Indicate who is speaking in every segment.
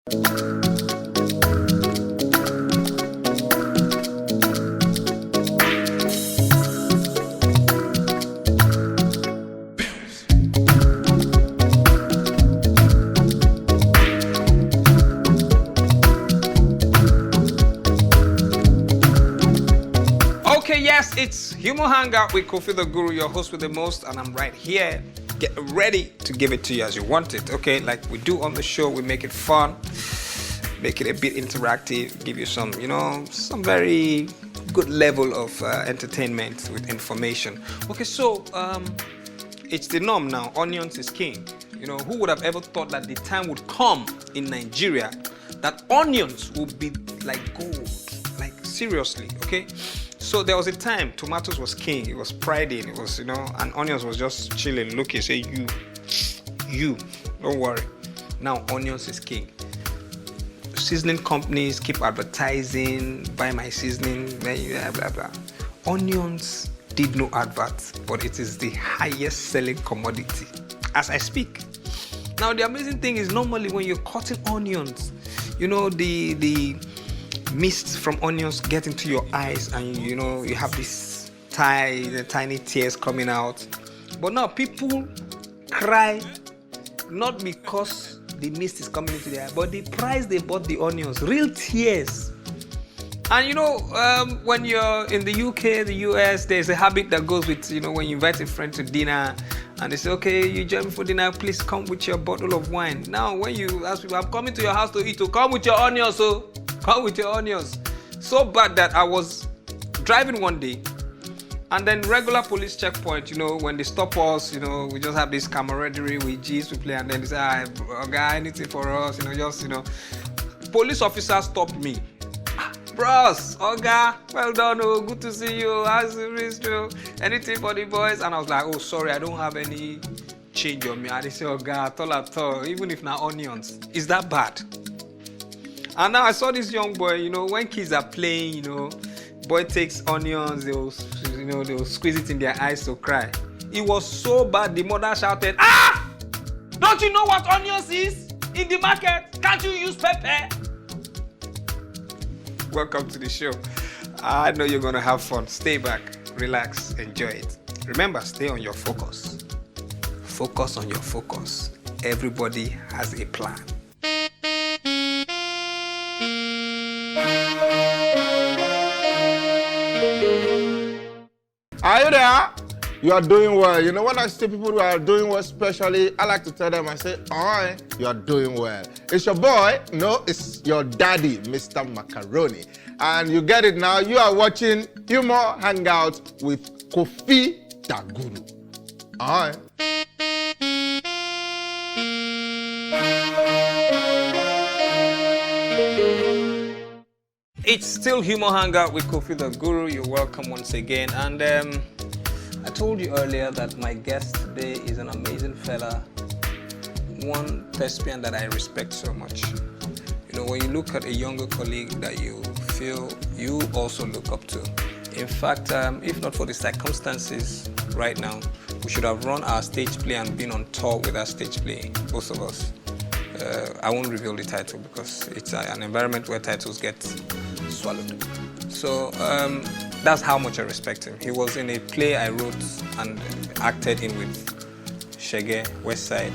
Speaker 1: Okay, yes, it's Humour Hangout with Koffi Tha Guru, your host with the most, and I'm right here. Get ready to give it to you as you want it, okay? Like we do on the show, we make it fun, make it a bit interactive, give you some, some very good level of entertainment with information. Okay, so it's the norm now. Onions is king. Who would have ever thought that the time would come in Nigeria that onions would be like gold, like seriously, okay? So there was a time tomatoes was king, it was priding, it was, and onions was just chilling, looking, say you, don't worry. Now onions is king. Seasoning companies keep advertising, buy my seasoning, blah, blah, blah. Onions did no adverts, but it is the highest selling commodity as I speak. Now the amazing thing is normally when you're cutting onions, the mist from onions get into your eyes and you have this tiny tears coming out. But now people cry not because the mist is coming into their eye, but the price they bought the onions, real tears. And when you're in the UK, the US, there's a habit that goes with, when you invite a friend to dinner and they say, okay, you join me for dinner, please come with your bottle of wine. Now when you ask people, I'm coming to your house to eat, so come with your onions, so come with your onions. So bad that I was driving one day and then regular police checkpoint, when they stop us, we just have this camaraderie, we G's, we play, and then they say, guy, anything for us, Police officer stopped me. Bros, Oga, well done, good to see you, how's the wrist, anything for the boys? And I was like, oh, sorry, I don't have any change on me. And they say, Oga, at all, even if not onions, is that bad? And now I saw this young boy, when kids are playing, boy takes onions, they'll squeeze it in their eyes to cry. It was so bad, the mother shouted, ah! Don't you know what onions is in the market? Can't you use pepper? Welcome to the show. I know you're gonna have fun. Stay back, relax, enjoy it. Remember, stay on your focus. Focus on your focus. Everybody has a plan.
Speaker 2: Are you there? You are doing well. When I see people who are doing well, especially, I like to tell them, I say, all right, you are doing well. It's your boy. No, it's your daddy, Mr. Macaroni. And you get it now. You are watching Humour Hangout with Koffi Tha Guru. All right.
Speaker 1: It's still Humour Hangout with Koffi Tha Guru. You're welcome once again. And I told you earlier that my guest today is an amazing fella, one thespian that I respect so much. When you look at a younger colleague that you feel you also look up to. In fact, if not for the circumstances right now, we should have run our stage play and been on tour with our stage play, both of us. I won't reveal the title because it's an environment where titles get swallowed. So that's how much I respect him. He was in a play I wrote and acted in with Shege, West Side,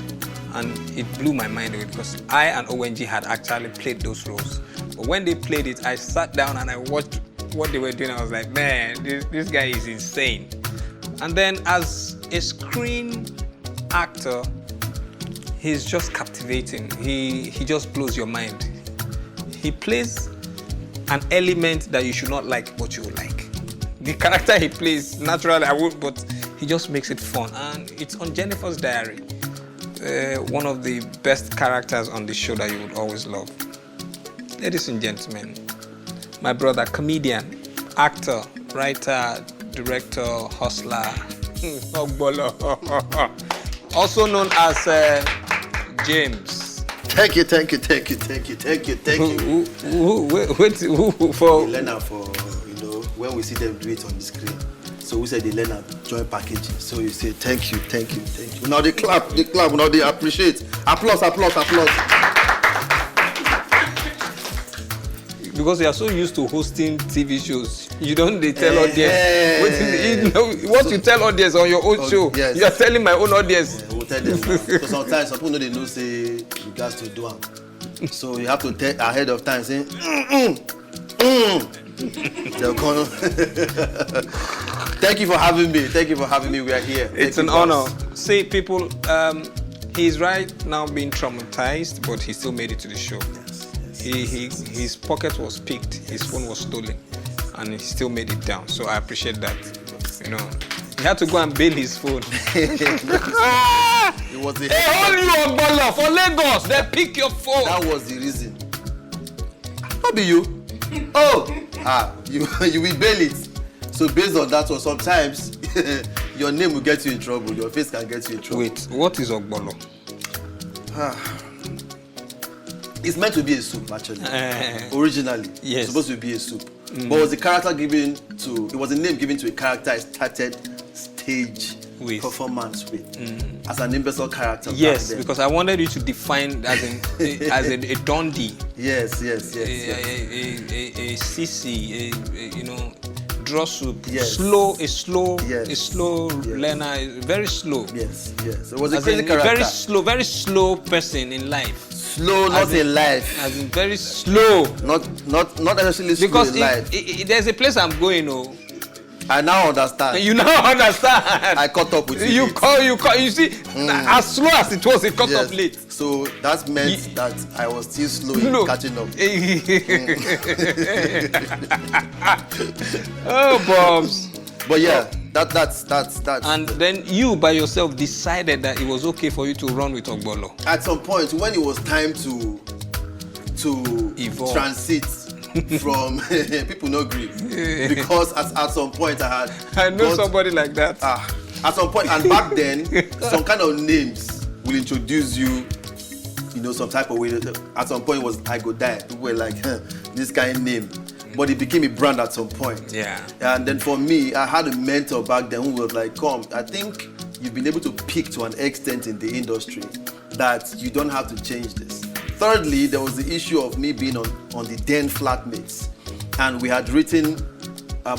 Speaker 1: and it blew my mind away because I and ONG had actually played those roles. But when they played it, I sat down and I watched what they were doing. I was like, man, this guy is insane. And then as a screen actor, he's just captivating. He just blows your mind. He plays an element that you should not like, but you like. The character he plays, naturally I would, but he just makes it fun. And it's on Jennifer's Diary. One of the best characters on the show that you would always love. Ladies and gentlemen, my brother, comedian, actor, writer, director, hustler, Ogbolor, also known as James.
Speaker 3: Thank you.
Speaker 1: Who for?
Speaker 3: They learn how for, when we see them do it on the screen. So we say they learn how joint packaging. So you say thank you. Now they clap, now they appreciate. Applause.
Speaker 1: because you are so used to hosting TV shows. You don't they tell audience. What you tell audience on your own show,
Speaker 3: yes.
Speaker 1: you are telling my own audience.
Speaker 3: We'll tell them now. So sometimes some people know they know say you guys to do them. So you have to tell ahead of time saying They'll come. Thank you for having me. Thank you for having me. We are here.
Speaker 1: It's an honor. See, people, he's right now being traumatized, but he still made it to the show. His pocket was picked, his phone was stolen, and he still made it down. So I appreciate that. You know, he had to go and bail his phone.
Speaker 3: It was the
Speaker 1: only you Ogbolor for Lagos. They pick your phone.
Speaker 3: That was the reason. How be you? You will bail it. So based on that one, sometimes your name will get you in trouble. Your face can get you in trouble.
Speaker 1: Wait, what is Ogbolor?
Speaker 3: It's meant to be a soup, actually. Originally,
Speaker 1: yes.
Speaker 3: It's supposed to be a soup. But it was a character given to, it was a name given to a character I started stage performance with. As an imbecile character.
Speaker 1: Yes, because I wanted you to define as in a Dundee.
Speaker 3: Yes.
Speaker 1: A sissy, you know, draw soup.
Speaker 3: Yes.
Speaker 1: A slow learner, very slow.
Speaker 3: Yes. It was a
Speaker 1: as
Speaker 3: crazy character.
Speaker 1: Very slow person in life.
Speaker 3: Slow, not in life.
Speaker 1: As in very slow.
Speaker 3: Not necessarily slow
Speaker 1: because
Speaker 3: in life.
Speaker 1: There's a place I'm going,
Speaker 3: I now understand.
Speaker 1: You now understand.
Speaker 3: I caught up with you.
Speaker 1: You see, as slow as it was, it caught up late.
Speaker 3: So that meant that I was still slow in catching up.
Speaker 1: Oh, Bobs.
Speaker 3: But yeah, that's.
Speaker 1: And then you by yourself decided that it was okay for you to run with Ogbolor.
Speaker 3: At some point, when it was time to
Speaker 1: evolve.
Speaker 3: Transit from people no agree, because at some point I
Speaker 1: know somebody like that.
Speaker 3: At some point, and back then, some kind of names will introduce you, some type of way. At some point, it was I Go Die. People were like, this kind of name. But it became a brand at some point.
Speaker 1: Yeah.
Speaker 3: And then for me, I had a mentor back then who was like, come, I think you've been able to peak to an extent in the industry that you don't have to change this. Thirdly, there was the issue of me being on the then Flatmates. And we had written,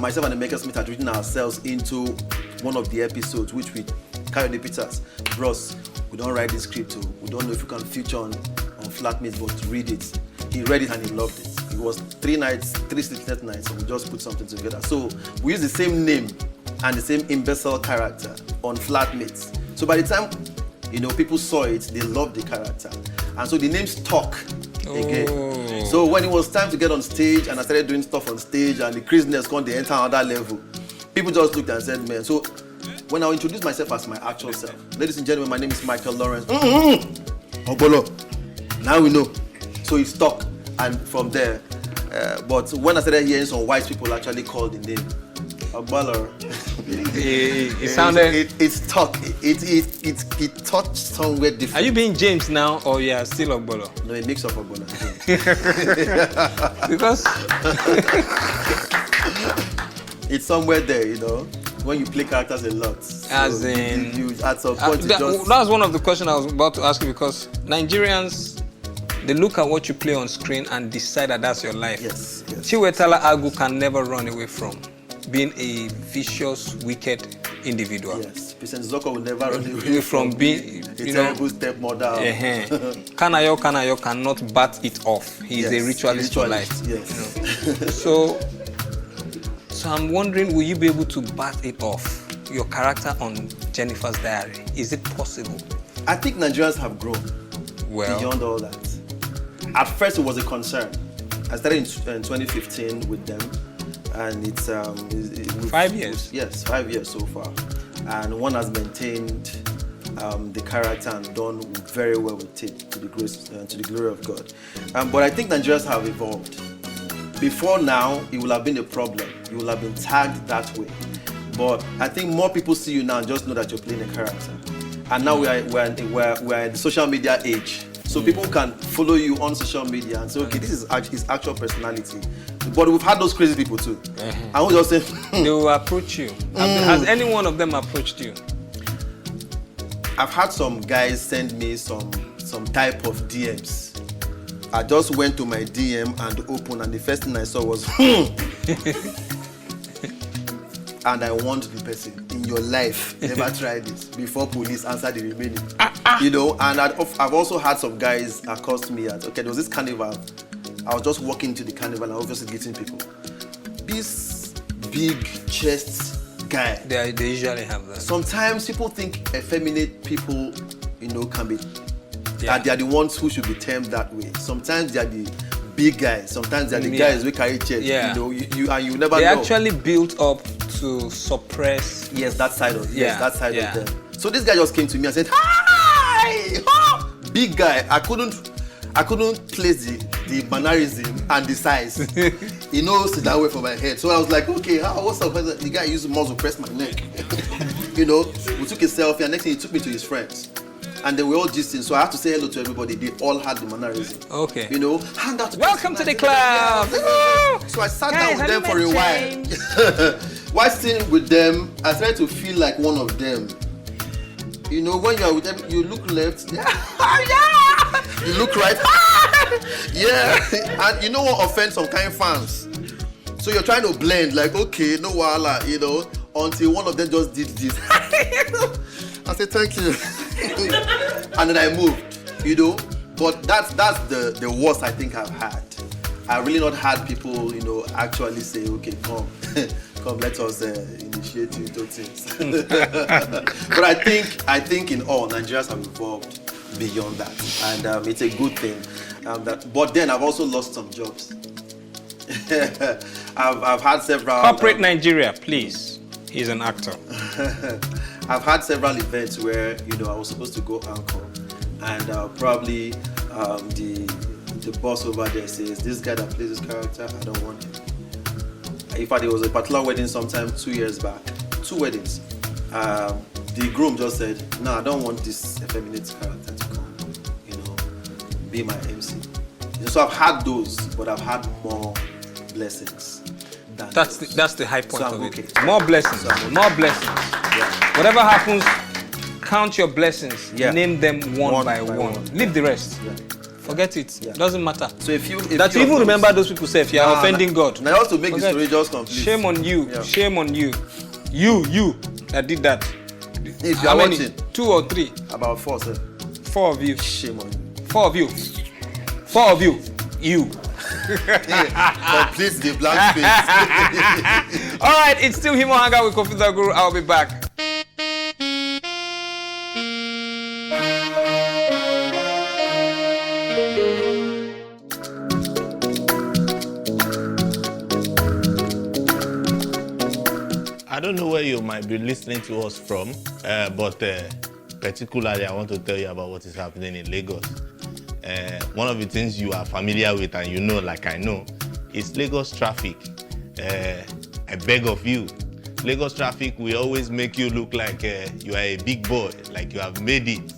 Speaker 3: myself and Emeka Smith had written ourselves into one of the episodes, which we carried the Peters. Bros, we don't write this script, we don't know if we can feature on Flatmates, but read it. He read it and he loved it. It was 3 sleepless nights, and we just put something together. So we used the same name and the same imbecile character on Flatmates. So by the time people saw it, they loved the character. And so the name stuck again. So when it was time to get on stage and I started doing stuff on stage and the craziness got to enter another level, people just looked and said, man. So when I introduced myself as my actual self, ladies and gentlemen, my name is Michael Lawrence. Ogbolor. Now we know. So it stuck. And from there, but when I started hearing some white people actually call the name Ogbolor,
Speaker 1: it sounded.
Speaker 3: It stuck. It touched somewhere different.
Speaker 1: Are you being James now, or you are still Ogbolor?
Speaker 3: No, a mix of Ogbolor.
Speaker 1: Because
Speaker 3: it's somewhere there, when you play characters a lot.
Speaker 1: As in,
Speaker 3: you at some point
Speaker 1: that was one of the questions I was about to ask you, because Nigerians, they look at what you play on screen and decide that that's your life.
Speaker 3: Yes.
Speaker 1: Chiwetala Agu can never run away from being a vicious, wicked individual.
Speaker 3: Yes, President Zoko will never run away
Speaker 1: from being
Speaker 3: a terrible stepmother.
Speaker 1: Kanayo cannot bat it off. He is a ritualist for life.
Speaker 3: Yes.
Speaker 1: So I'm wondering, will you be able to bat it off? Your character on Jennifer's Diary, is it possible?
Speaker 3: I think Nigerians have grown beyond all that. At first, it was a concern. I started in 2015 with them, and it's
Speaker 1: 5 years.
Speaker 3: Yes, 5 years so far, and one has maintained the character and done very well with it, to the glory of God. But I think Nigerians have evolved. Before now, it will have been a problem. You will have been tagged that way. But I think more people see you now and just know that you're playing a character. And now we're in the social media age. So people can follow you on social media and say, okay, this is his actual personality. But we've had those crazy people too. And we just say,
Speaker 1: they will approach you. Has any one of them approached you?
Speaker 3: I've had some guys send me some type of DMs. I just went to my DM and opened, and the first thing I saw was, and I warned the person, in your life, never try this before police answer the remaining. You know, and I've also had some guys accost me at, okay, there was this carnival. I was just walking into the carnival and obviously greeting people. This big chest guy.
Speaker 1: They usually have that.
Speaker 3: Sometimes people think effeminate people, you know, can be, that they are the ones who should be termed that way. Sometimes they are the big guys. Sometimes they are the guys who carry chest.
Speaker 1: Yeah.
Speaker 3: You know, you never know.
Speaker 1: They actually built up to suppress.
Speaker 3: Yes, that side of that side of them. So this guy just came to me and said, "Hi, oh! Big guy." I couldn't place the mannerism and the size. He knows that way for my head. So I was like, okay, what's up? The guy used muscle press my neck. You know, we took a selfie, and next thing he took me to his friends. And they were all gisting, so I had to say hello to everybody. They all had the mannerism.
Speaker 1: Okay.
Speaker 3: You know, Hangout.
Speaker 1: Welcome to the club.
Speaker 3: So I sat down with them for a while. While sitting with them, I started to feel like one of them. You know, when you are with them, you look left. You look right. And you know what offends some kind of fans. So you're trying to blend, like, okay, no wala, you know, until one of them just did this. I said, thank you. And then I moved, you know. But that's the worst I think I've had. I really not had people, you know, actually say, okay, come, let us initiate you to things. But I think in all, Nigerians have evolved beyond that, and it's a good thing. But then I've also lost some jobs. I've had several.
Speaker 1: Corporate Nigeria, please. He's an actor.
Speaker 3: I've had several events where, you know, I was supposed to go anchor, and probably the boss over there says, this guy that plays this character, I don't want him. In fact, there was a particular wedding sometime 2 years back, 2 weddings. The groom just said, no, I don't want this effeminate character to come, you know, be my MC. So I've had those, but I've had more blessings.
Speaker 1: That's the high point
Speaker 3: so
Speaker 1: of it.
Speaker 3: okay.
Speaker 1: More blessings, more blessings.
Speaker 3: Yeah.
Speaker 1: Whatever happens, count your blessings.
Speaker 3: Yeah.
Speaker 1: Name them one by one. Leave the rest.
Speaker 3: Yeah.
Speaker 1: Forget it.
Speaker 3: Yeah.
Speaker 1: Doesn't matter.
Speaker 3: So if you
Speaker 1: even remember those people say if you are offending God.
Speaker 3: Now also make the story just complete.
Speaker 1: Shame on you.
Speaker 3: Yeah.
Speaker 1: Shame on you. You that did that.
Speaker 3: If you are watching,
Speaker 1: 2 or 3?
Speaker 3: about 4, sir.
Speaker 1: 4 of you.
Speaker 3: Shame on you.
Speaker 1: 4 of you. 4 of you. You.
Speaker 3: Complete the blank space.
Speaker 1: All right, it's still Humour Hangout with Koffi Tha Guru. I'll be back.
Speaker 4: I don't know where you might be listening to us from, but particularly I want to tell you about what is happening in Lagos. One of the things you are familiar with and you know, like I know, is Lagos traffic. I beg of you, Lagos traffic will always make you look like you are a big boy, like you have made it.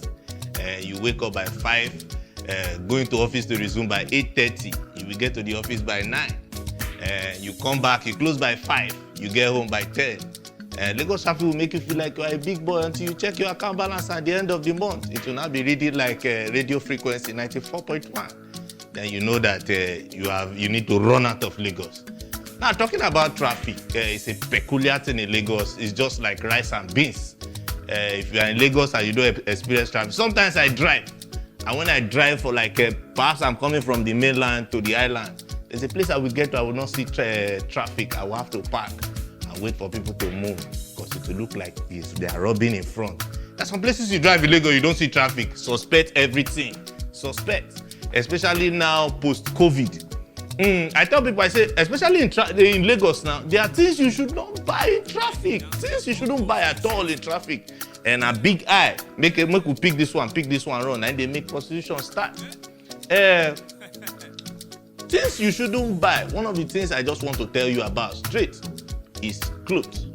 Speaker 4: You wake up by 5, going to office to resume by 8:30. You will get to the office by 9. You come back, you close by 5. You get home by 10. Lagos traffic will make you feel like you are a big boy until you check your account balance at the end of the month. It will not be reading like radio frequency 94.1. Then you know that you need to run out of Lagos. Now, talking about traffic, it's a peculiar thing in Lagos. It's just like rice and beans. If you are in Lagos and you don't experience traffic, sometimes I drive. And when I drive for like, perhaps I'm coming from the mainland to the island, there's a place I will get to, I will not see traffic. I will have to park and wait for people to move because it will look like they are robbing in front. There's some places you drive in Lagos, you don't see traffic. Suspect everything. Suspect. Especially now, post-COVID. I tell people, I say, especially in Lagos now, there are things you should not buy in traffic. Things you shouldn't buy at all in traffic. And a big eye, make you pick this one, run, and they make prostitution start. Things you shouldn't buy. One of the things I just want to tell you about straight is clothes.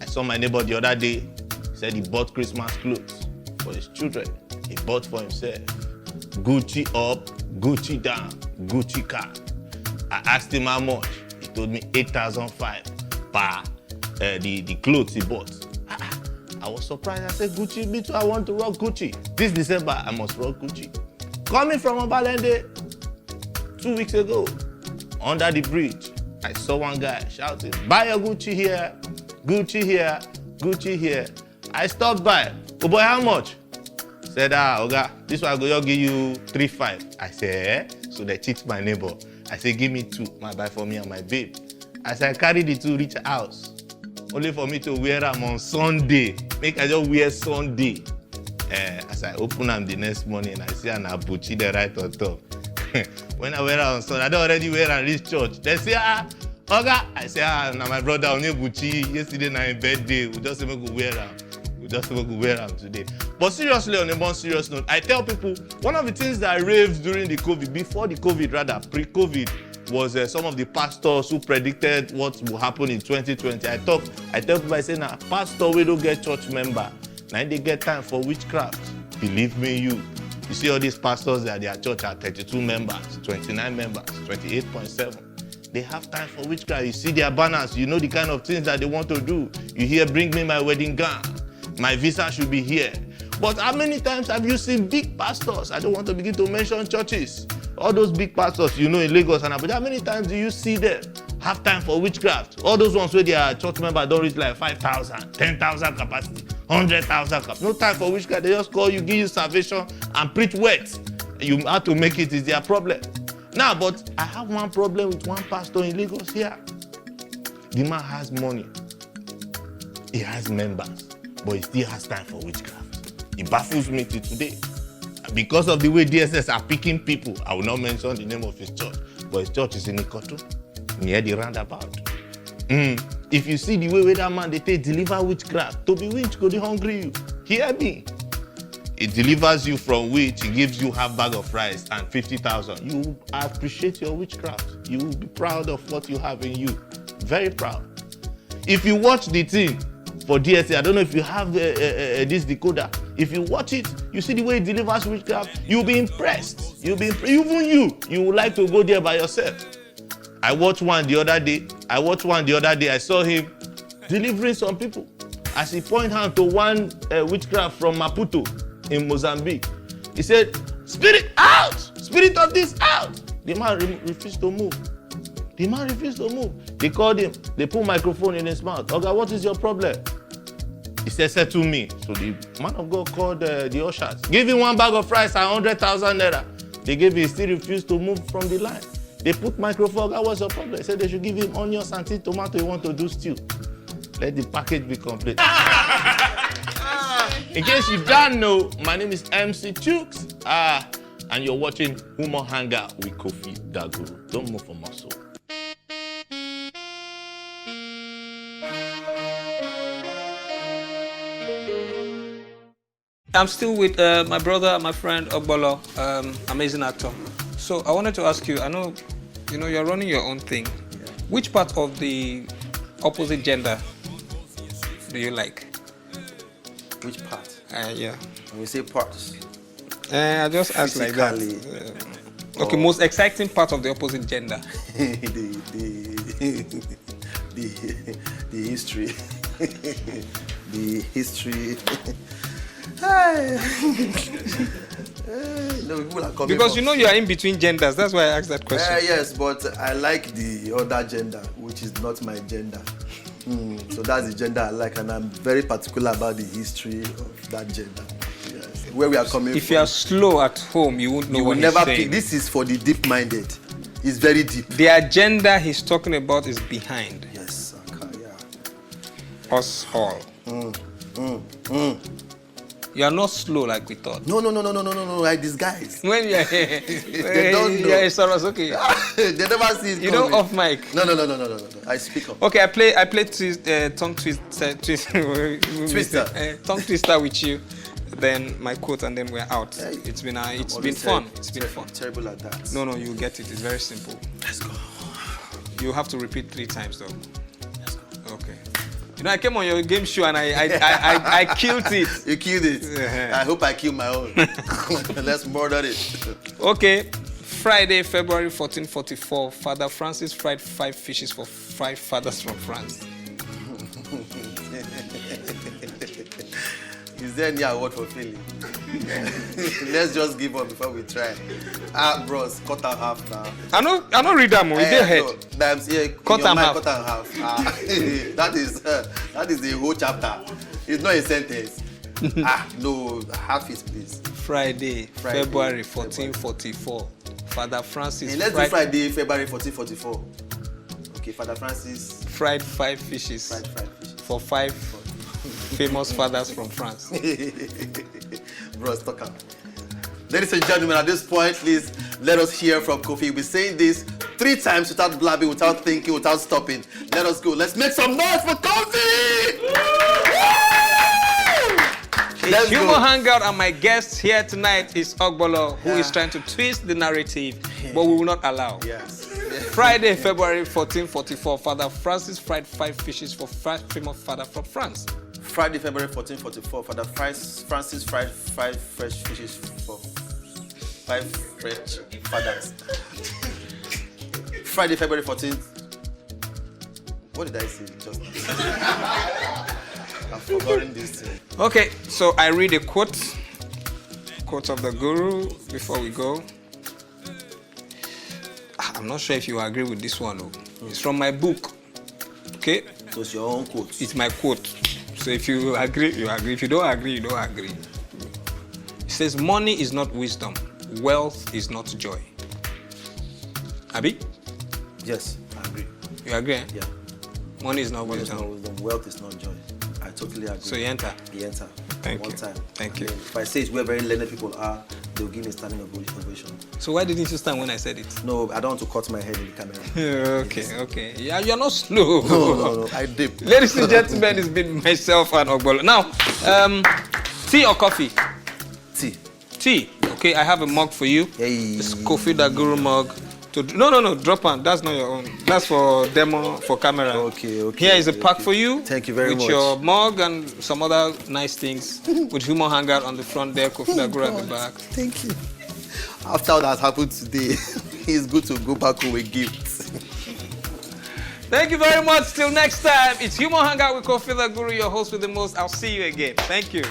Speaker 4: I saw my neighbor the other day. He said he bought Christmas clothes for his children. He bought for himself. Gucci up, Gucci down, Gucci car. I asked him how much. He told me 8,500 per the clothes he bought. I was surprised. I said, Gucci, me too, I want to rock Gucci. This December, I must rock Gucci. Coming from Obalende, 2 weeks ago, under the bridge, I saw one guy shouting, buy your Gucci here, Gucci here, Gucci here. I stopped by. Oh boy, how much? Said, Oga, this one I go give you 3.5. I said, So they cheat my neighbor. I say, give me 2, my buy for me and my babe. As I carry the 2 reach house, only for me to wear them on Sunday. Make I just wear Sunday. As I open them the next morning, I see an abuchi the right on top. When I wear it on Sunday, I don't already wear and reach church. They say, Oga. I say, now my brother only buchi. Yesterday na his birthday. We just even go wear them. We just even go wear them today. But seriously, on a more serious note, I tell people, one of the things that I raved during the COVID, before the COVID rather, pre-COVID, was some of the pastors who predicted what will happen in 2020. I tell people, I say, now, pastor, we don't get church member. Now they get time for witchcraft. Believe me, you see all these pastors that their church are 32 members, 29 members, 28.7. They have time for witchcraft. You see their banners, you know the kind of things that they want to do. You hear, bring me my wedding gown. My visa should be here. But how many times have you seen big pastors? I don't want to begin to mention churches. All those big pastors, you know, in Lagos and Abuja, how many times do you see them have time for witchcraft? All those ones where their church members don't reach like 5,000, 10,000 capacity, 100,000 capacity. No time for witchcraft. They just call you, give you salvation, and preach words. You have to make it is their problem. Now, but I have one problem with one pastor in Lagos here. The man has money. He has members, but he still has time for witchcraft. It baffles me till today. Because of the way DSS are picking people, I will not mention the name of his church, but his church is in Ikotu, near the roundabout. If you see the way that man, they take deliver witchcraft, to be witch, go they hungry you. Hear me. It delivers you from witch, it gives you half bag of rice and 50,000. You appreciate your witchcraft. You will be proud of what you have in you. Very proud. If you watch the thing for DSA, I don't know if you have this decoder. If you watch it, you see the way it delivers witchcraft, you'll be impressed. Even you would like to go there by yourself. I watched one the other day. I saw him delivering some people. As he pointed hand to one witchcraft from Maputo in Mozambique, he said, "Spirit out! Spirit of this out!" The man refused to move. They called him. They put microphone in his mouth. "Oga, what is your problem?" He said, "Settle me." So the man of God called the ushers. Give him 1 bag of rice and 100,000 naira. They gave him, he still refused to move from the line. They put microphone. "Oga, what's your problem?" He said they should give him onions and tomato. He want to do stew. Let the package be complete. In case you don't know, my name is MC Chooks. And you're watching Humour Hangout with Koffi Tha Guru. Don't move from muscle.
Speaker 1: I'm still with my brother, my friend Ogbolor, amazing actor. So I wanted to ask you, I know, you're running your own thing. Yeah. Which part of the opposite gender do you like?
Speaker 3: Which part?
Speaker 1: Yeah.
Speaker 3: When we say parts.
Speaker 1: I just asked like that. Okay, most exciting part of the opposite gender.
Speaker 3: the history. The history. No, people are coming
Speaker 1: because you are in between genders. That's why I asked that question.
Speaker 3: Yes, but I like the other gender, which is not my gender. So that's the gender I like, and I'm very particular about the history of that gender. Yes. Where we are coming from.
Speaker 1: If you are slow at home, you won't know
Speaker 3: you
Speaker 1: what
Speaker 3: will never
Speaker 1: he's saying.
Speaker 3: pick. This is for the deep-minded. It's very deep.
Speaker 1: The agenda he's talking about is behind.
Speaker 3: Yes, okay, yeah.
Speaker 1: Us all. You are not slow like we thought.
Speaker 3: No, like these guys.
Speaker 1: When you are
Speaker 3: they don't know.
Speaker 1: Yeah, Soros, okay.
Speaker 3: They never see it
Speaker 1: You
Speaker 3: coming.
Speaker 1: know off mic.
Speaker 3: No. I speak up.
Speaker 1: Okay, I play tongue twister. Tongue twister with you. Then my quote, and then we're out.
Speaker 3: Hey,
Speaker 1: it's been fun. It's been fun.
Speaker 3: Terrible at that.
Speaker 1: No, you get it. It's very simple.
Speaker 3: Let's go.
Speaker 1: You have to repeat 3 times though.
Speaker 3: Let's go.
Speaker 1: Okay. I came on your game show and I killed it.
Speaker 3: You killed it. I hope I kill my own. Let's murder it.
Speaker 1: Okay. Friday, February 1444, Father Francis fried 5 fishes for 5 fathers from France.
Speaker 3: Is there any award for failing? Let's just give up before we try. Bros, cut out half now.
Speaker 1: I know read them. We did head.
Speaker 3: No, that's, yeah,
Speaker 1: Cut
Speaker 3: your
Speaker 1: am
Speaker 3: mind,
Speaker 1: half.
Speaker 3: Cut am half. That is the whole chapter. It's not a sentence. No, half it, please.
Speaker 1: Friday, February 1444. Father Francis.
Speaker 3: Hey, let's do Friday, February 1444. Okay, Father Francis
Speaker 1: fried 5 fishes.
Speaker 3: fried 5 fishes.
Speaker 1: For 5 famous fathers from France.
Speaker 3: Bro, stuck up. Ladies and gentlemen, at this point, please let us hear from Koffi. He'll be saying this 3 times without blabbing, without thinking, without stopping. Let us go. Let's make some noise for Koffi!
Speaker 1: It's Humour Hangout, and my guest here tonight is Ogbolor, who is trying to twist the narrative, but we will not allow.
Speaker 3: Yes.
Speaker 1: Friday, February 1444, Father Francis fried 5 fishes for 5 famous fathers from France.
Speaker 3: Friday, February 1444, Father Francis fried 5 fresh fishes for 5 fresh fathers. Friday, February 14th. What did I say just now? I've forgotten this thing.
Speaker 1: Okay, so I read a quote of the Guru before we go. I'm not sure if you agree with this one, though. It's from my book. Okay?
Speaker 3: So it's your own quote.
Speaker 1: It's my quote. So if you agree, you agree. If you don't agree, you don't agree. It says, money is not wisdom. Wealth is not joy. Abi?
Speaker 3: Yes, I agree.
Speaker 1: You agree? Eh?
Speaker 3: Yeah.
Speaker 1: Money is not
Speaker 3: Money is
Speaker 1: wisdom.
Speaker 3: not wisdom. Wealth is not joy. I totally agree.
Speaker 1: So you enter.
Speaker 3: You enter.
Speaker 1: Thank
Speaker 3: One
Speaker 1: you.
Speaker 3: time.
Speaker 1: Thank you.
Speaker 3: And if I say it's where very learned people are, they'll give me a standing ovation.
Speaker 1: So why didn't you stand when I said it?
Speaker 3: No, I don't want to cut my head in the camera.
Speaker 1: Okay. Yeah, you're not slow.
Speaker 3: No, I dip.
Speaker 1: Ladies and gentlemen, it's been myself and Ogbolor. Now, tea or coffee?
Speaker 3: Tea.
Speaker 1: Tea. Okay, I have a mug for you.
Speaker 3: Hey.
Speaker 1: It's Koffi Tha Guru mug. No, drop one. That's not your own. That's for demo, for camera.
Speaker 3: Okay.
Speaker 1: Here is a pack for you.
Speaker 3: Thank you very much.
Speaker 1: With your mug and some other nice things. With Humour Hangout on the front there, Koffi Tha Guru at the back.
Speaker 3: Thank you. After all that happened today, it's good to go back home with gifts.
Speaker 1: Thank you very much. Till next time, it's Humour Hangout with Koffi Tha Guru, your host with the most. I'll see you again. Thank you.